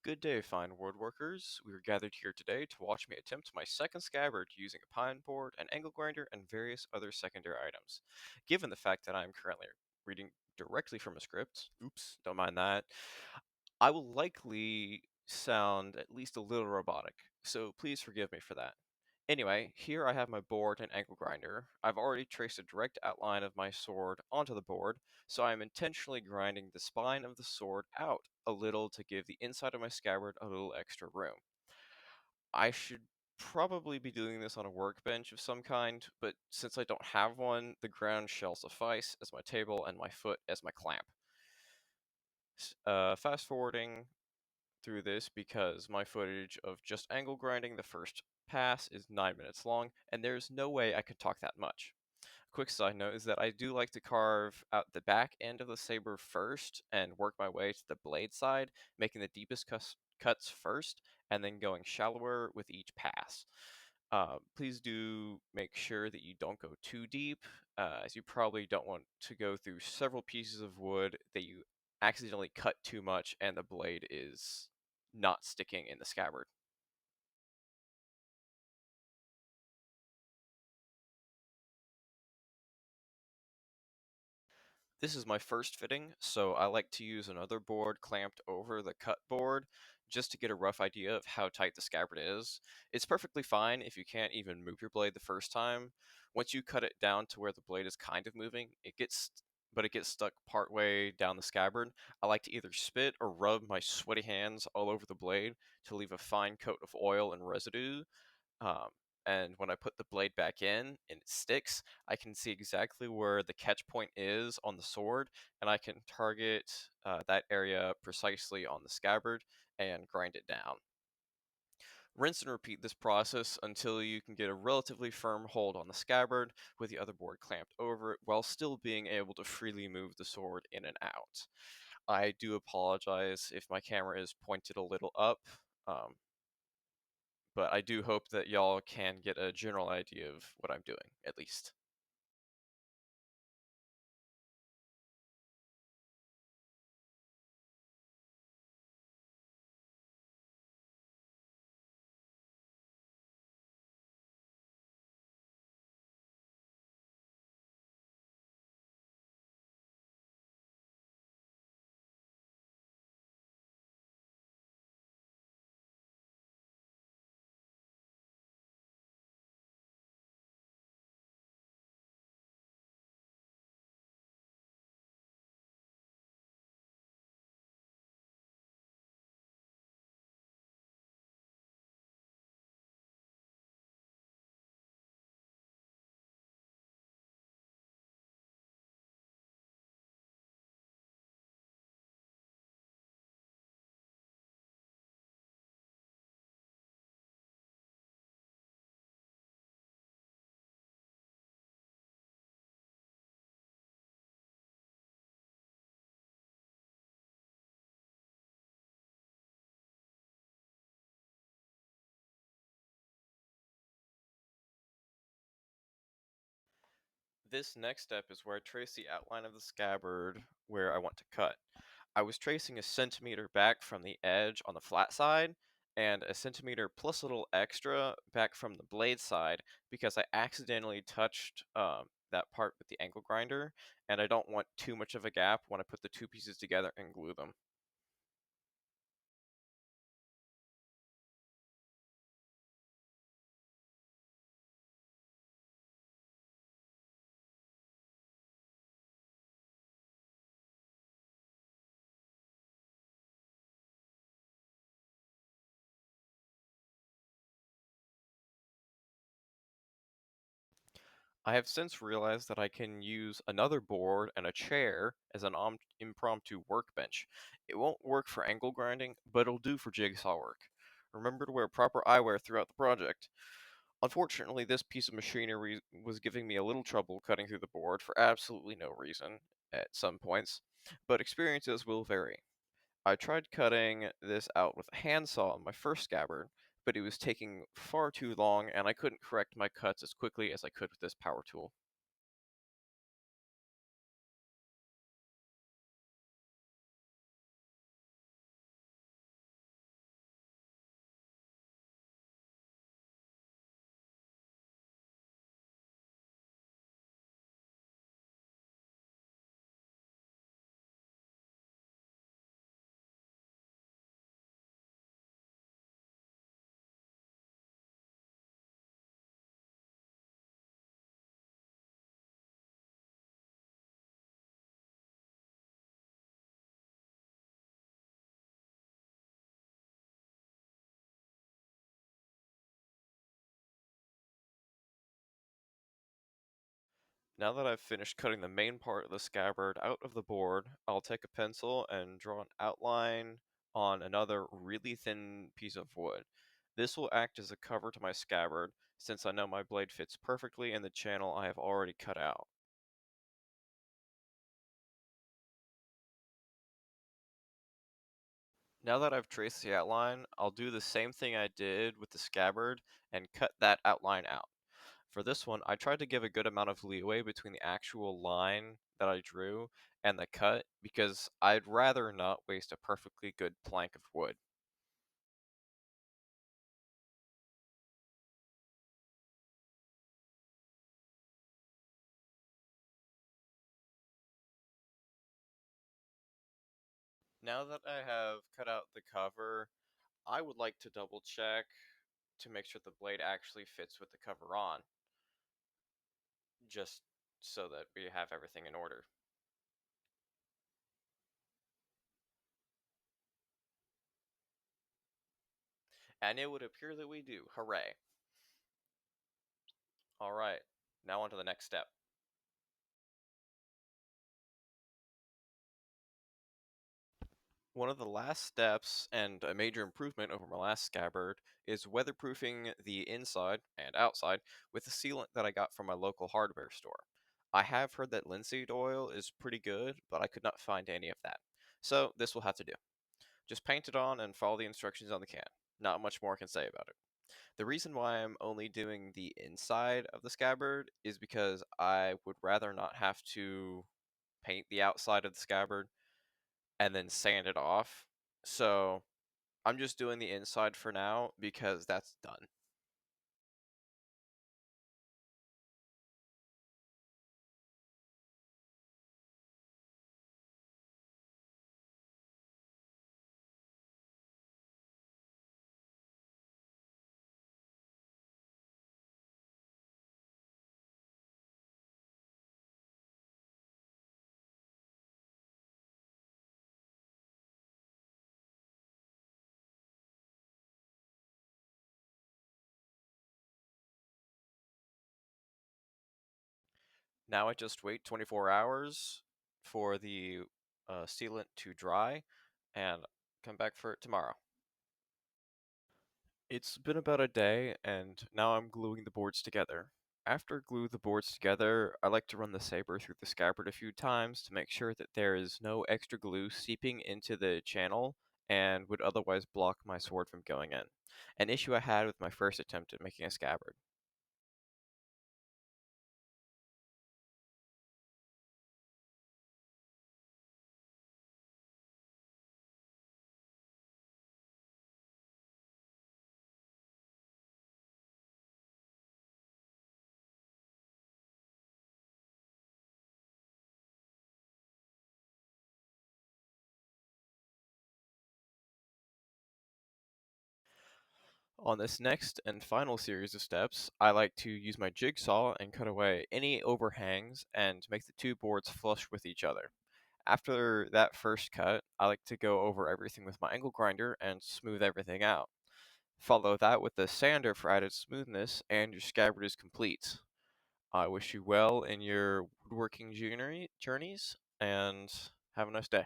Good day, fine woodworkers. We are gathered here today to watch me attempt my second scabbard using a pine board, an angle grinder, and various other secondary items. Given the fact that I am currently reading directly from a script, oops, don't mind that, I will likely sound at least a little robotic, so please forgive me for that. Anyway, here I have my board and angle grinder. I've already traced a direct outline of my sword onto the board, so I am intentionally grinding the spine of the sword out a little to give the inside of my scabbard a little extra room. I should probably be doing this on a workbench of some kind, but since I don't have one, the ground shall suffice as my table and my foot as my clamp. Fast forwarding through this because my footage of just angle grinding the first pass is 9 minutes long, and there's no way I could talk that much. Quick side note is that I do like to carve out the back end of the saber first and work my way to the blade side, making the deepest cuts first and then going shallower with each pass. Please do make sure that you don't go too deep, as you probably don't want to go through several pieces of wood that you accidentally cut too much and the blade is not sticking in the scabbard. This is my first fitting, so I like to use another board clamped over the cut board just to get a rough idea of how tight the scabbard is. It's perfectly fine if you can't even move your blade the first time. Once you cut it down to where the blade is kind of moving, it gets stuck partway down the scabbard. I like to either spit or rub my sweaty hands all over the blade to leave a fine coat of oil and residue. Um, and when I put the blade back in and it sticks, I can see exactly where the catch point is on the sword, and I can target that area precisely on the scabbard and grind it down. Rinse and repeat this process until you can get a relatively firm hold on the scabbard with the other board clamped over it while still being able to freely move the sword in and out. I do apologize if my camera is pointed a little up. Um, but I do hope that y'all can get a general idea of what I'm doing, at least. This next step is where I trace the outline of the scabbard where I want to cut. I was tracing a centimeter back from the edge on the flat side, and a centimeter plus a little extra back from the blade side because I accidentally touched that part with the angle grinder, and I don't want too much of a gap when I put the two pieces together and glue them. I have since realized that I can use another board and a chair as an impromptu workbench. It won't work for angle grinding, but it'll do for jigsaw work. Remember to wear proper eyewear throughout the project. Unfortunately, this piece of machinery was giving me a little trouble cutting through the board for absolutely no reason at some points, but experiences will vary. I tried cutting this out with a handsaw on my first scabbard, but it was taking far too long and I couldn't correct my cuts as quickly as I could with this power tool. Now that I've finished cutting the main part of the scabbard out of the board, I'll take a pencil and draw an outline on another really thin piece of wood. This will act as a cover to my scabbard, since I know my blade fits perfectly in the channel I have already cut out. Now that I've traced the outline, I'll do the same thing I did with the scabbard and cut that outline out. For this one, I tried to give a good amount of leeway between the actual line that I drew and the cut because I'd rather not waste a perfectly good plank of wood. Now that I have cut out the cover, I would like to double check to make sure the blade actually fits with the cover on, just so that we have everything in order. And it would appear that we do. Hooray. Alright, now on to the next step. One of the last steps, and a major improvement over my last scabbard, is weatherproofing the inside and outside with the sealant that I got from my local hardware store. I have heard that linseed oil is pretty good, but I could not find any of that. So this will have to do. Just paint it on and follow the instructions on the can. Not much more I can say about it. The reason why I'm only doing the inside of the scabbard is because I would rather not have to paint the outside of the scabbard and then sand it off. So I'm just doing the inside for now because that's done. Now I just wait 24 hours for the sealant to dry and come back for it tomorrow. It's been about a day, and now I'm gluing the boards together. After glue the boards together, I like to run the saber through the scabbard a few times to make sure that there is no extra glue seeping into the channel and would otherwise block my sword from going in. An issue I had with my first attempt at making a scabbard. On this next and final series of steps, I like to use my jigsaw and cut away any overhangs and make the two boards flush with each other. After that first cut, I like to go over everything with my angle grinder and smooth everything out. Follow that with the sander for added smoothness, and your scabbard is complete. I wish you well in your woodworking journeys, and have a nice day.